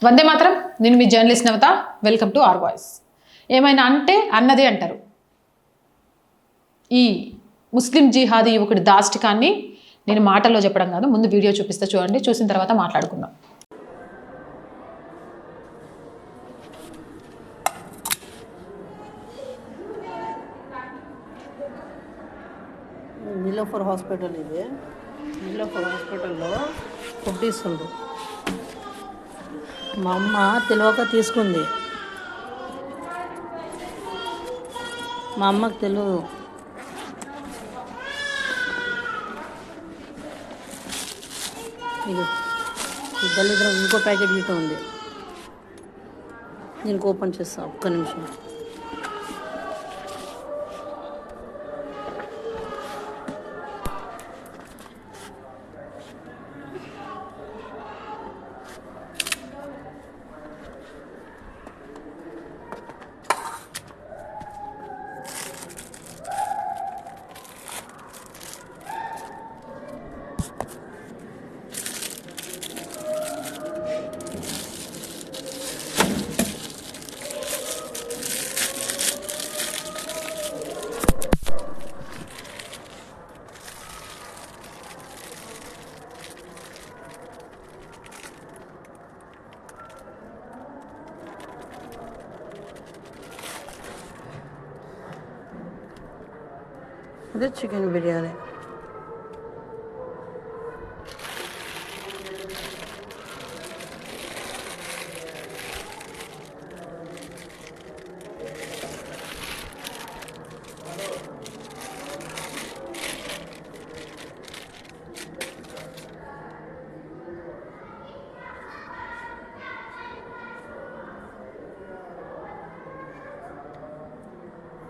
వందే మాత్రం. నేను మీ journalist Navatha. Welcome to R voice. ఏమైనా అంటే అన్నదే అంటారు. ఈ ముస్లిం జిహాదీ యువకుడి దాష్టికాన్ని నేను మాటల్లో చెప్పడం కాదు, ముందు వీడియో చూపిస్తే చూడండి, చూసిన తర్వాత మాట్లాడుకుందాం. నీలోఫర్ హాస్పిటల్ ఇది. నీలోఫర్ హాస్పిటల్లో ఫుడ్ ఇస్తుండ్రు. మా అమ్మ తెలియక తీసుకుంది. మా అమ్మకు తెలియదు. ఇది ఇద్దరు ఇంకో ప్యాకెట్ గీట ఉంది. దీనికి ఓపెన్ చేస్తా, ఒక్క నిమిషం. అదే చికెన్ బిర్యానీ.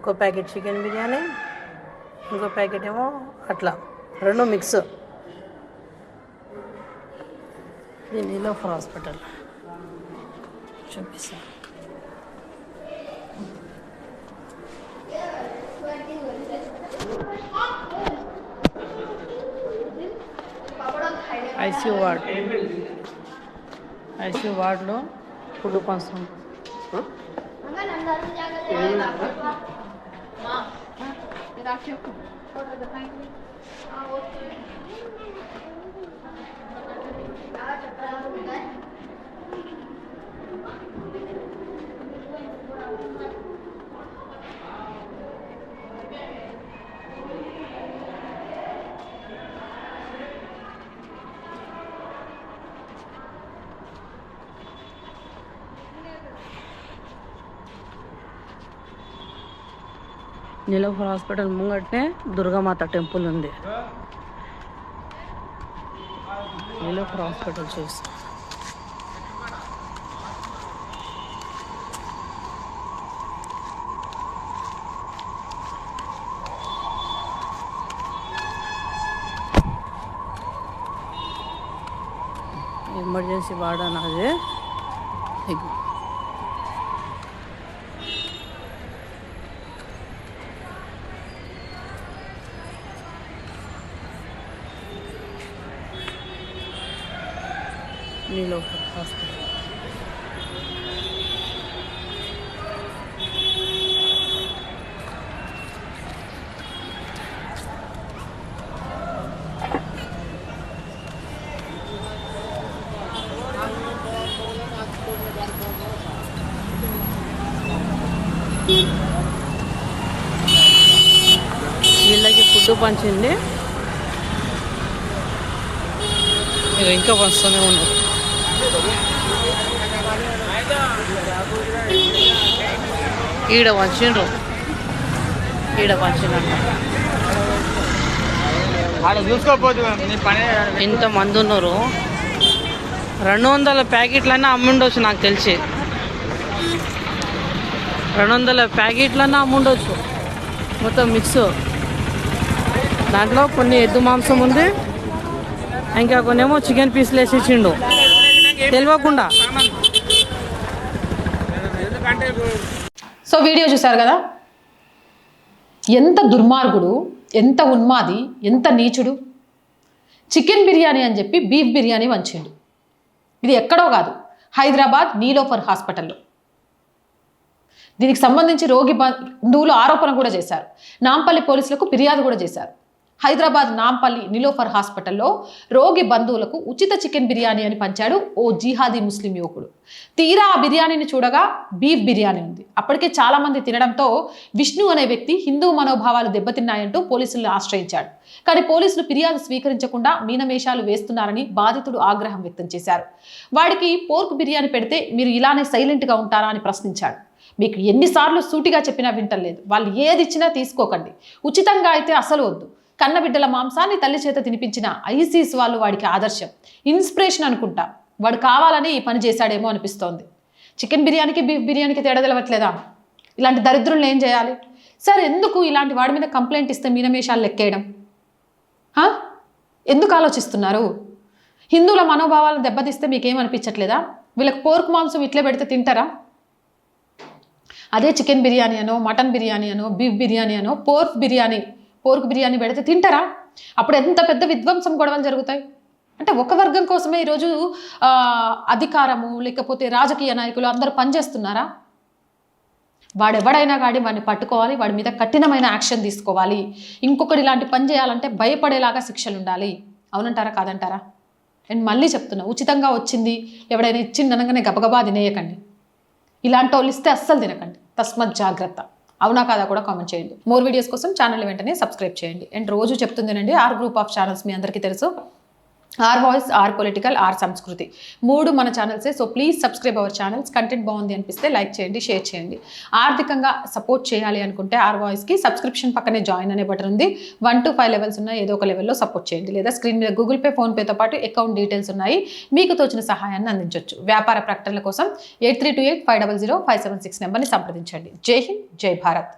ఒక ప్యాకెట్ చికెన్ బిర్యానీ, ఇంకో ప్యాకెట్ ఏమో అట్లా, రెండు మిక్స్. ఇది నీలోఫర్ హాస్పిటల్ చూపిస్తా. ఐసీయూ వార్డులో ఫుడ్ పంచుతుంది. నీలోఫర్ హాస్పిటల్ ముంగట్నే దుర్గామాత టెంపుల్ ఉంది. నీలోఫర్ హాస్పిటల్ చూస్తాం. ఎమర్జెన్సీ వార్డ్ అన్నది. నీలోఫర్ హాస్పిటల్. వీళ్ళకి ఫుడ్ పంచింది, ఇంకా పంచుతూనే ఉన్నారు. ఈడ పంచిండ్రు, ఇంతమంది ఉన్నారు. 200 ప్యాకెట్లన్నా అమ్ముండొచ్చు, నాకు తెలిసి 200 ప్యాకెట్లన్నా అమ్ముండొచ్చు. మొత్తం మిక్స్. దాంట్లో కొన్ని ఎద్దు మాంసం ఉంది, ఇంకా కొన్నేమో చికెన్ పీస్లు వేసి ఇచ్చిండు తెలియకుండా. సో వీడియో చూసారు కదా, ఎంత దుర్మార్గుడు, ఎంత ఉన్మాది, ఎంత నీచుడు. చికెన్ బిర్యానీ అని చెప్పి బీఫ్ బిర్యానీ వంచిండు. ఇది ఎక్కడో కాదు, హైదరాబాద్ నీలోఫర్ హాస్పిటల్లో. దీనికి సంబంధించి రోగి బంధువులు ఆరోపణ కూడా చేశారు. నాంపల్లి పోలీసులకు ఫిర్యాదు కూడా చేశారు. హైదరాబాద్ నాంపల్లి నీలోఫర్ హాస్పిటల్లో రోగి బంధువులకు ఉచిత చికెన్ బిర్యానీ అని పంచాడు ఓ జిహాదీ ముస్లిం యువకుడు. తీరా ఆ బిర్యానీని చూడగా బీఫ్ బిర్యానీ ఉంది. అప్పటికే చాలామంది తినడంతో విష్ణు అనే వ్యక్తి హిందూ మనోభావాలు దెబ్బతిన్నాయంటూ పోలీసులను ఆశ్రయించాడు. కానీ పోలీసులు ఫిర్యాదు స్వీకరించకుండా మీనమేషాలు వేస్తున్నారని బాధితుడు ఆగ్రహం వ్యక్తం చేశారు. వాడికి పోర్క్ బిర్యానీ పెడితే మీరు ఇలానే సైలెంట్గా ఉంటారా అని ప్రశ్నించాడు. మీకు ఎన్నిసార్లు సూటిగా చెప్పినా వింటలేదు. వాళ్ళు ఏది ఇచ్చినా తీసుకోకండి, ఉచితంగా అయితే అసలు వద్దు. కన్నబిడ్డల మాంసాన్ని తల్లి చేత తినిపించిన ఐసీస్ వాళ్ళు వాడికి ఆదర్శం, ఇన్స్పిరేషన్ అనుకుంటా. వాడు కావాలని ఈ పని చేశాడేమో అనిపిస్తోంది. చికెన్ బిర్యానీకి బీఫ్ బిర్యానీకి తేడా తెలవట్లేదా? ఇలాంటి దరిద్రులను ఏం చేయాలి? సార్, ఎందుకు ఇలాంటి వాడి మీద కంప్లైంట్ ఇస్తే మీనమేషాలు లెక్కేయడం? ఎందుకు ఆలోచిస్తున్నారు? హిందువుల మనోభావాలను దెబ్బతీస్తే మీకేమనిపించట్లేదా? వీళ్ళకి పోర్క్ మాంసం ఇట్లే పెడితే తింటారా? అదే చికెన్ బిర్యానీ అనో, మటన్ బిర్యానీ అనో, బీఫ్ బిర్యానీ అనో, పోర్క్ బిర్యానీ పెడితే తింటారా? అప్పుడు ఎంత పెద్ద విధ్వంసం గొడవలు జరుగుతాయి. అంటే ఒక వర్గం కోసమే ఈరోజు అధికారము లేకపోతే రాజకీయ నాయకులు అందరూ పనిచేస్తున్నారా? వాడెవడైనా కానీ వాడిని పట్టుకోవాలి, వాడి మీద కఠినమైన యాక్షన్ తీసుకోవాలి. ఇంకొకటి ఇలాంటి పని చేయాలంటే భయపడేలాగా శిక్షలు ఉండాలి. అవునంటారా కాదంటారా? నేను మళ్ళీ చెప్తున్నా, ఉచితంగా వచ్చింది ఎవడైనా ఇచ్చింది అనగానే గబగబా తినేయకండి. ఇలాంటి వాళ్ళు ఇస్తే అస్సలు తినకండి, తస్మత్ జాగ్రత్త. అవునా కాదా కూడా కామెంట్ చేయండి. మోర్ వీడియోస్ కోసం ఛానల్ వెంటనే సబ్స్క్రైబ్ చేయండి. అండ్ రోజు చెప్తుందేనండి, ఆర్ గ్రూప్ ఆఫ్ ఛానల్స్ మీ అందరికీ తెలుసు. R voice, R political, R Sanskriti, 3 మన ఛానల్సే. So please subscribe our channels. Content బాగుంది అనిపిస్తే లైక్ చేయండి, షేర్ చేయండి. ఆర్థికంగా సపోర్ట్ చేయాలి అనుకుంటే ఆర్ వాయిస్కి సబ్స్క్రిప్షన్ పక్కనే జాయిన్ అనే బటన్ ఉంది. 1 to 5 లెవెల్స్ ఉన్నాయి, ఏదో ఒక లెవెల్లో సపోర్ట్ చేయండి. లేదా స్క్రీన్ మీద గూగుల్ పే, ఫోన్పేతో పాటు అకౌంట్ డీటెయిల్స్ ఉన్నాయి, మీకు తోచిన సహాయాన్ని అందించవచ్చు. వ్యాపార ప్రకటనల కోసం 8328500576 నెంబర్ని సంప్రదించండి. జై హింద్, జై భారత్.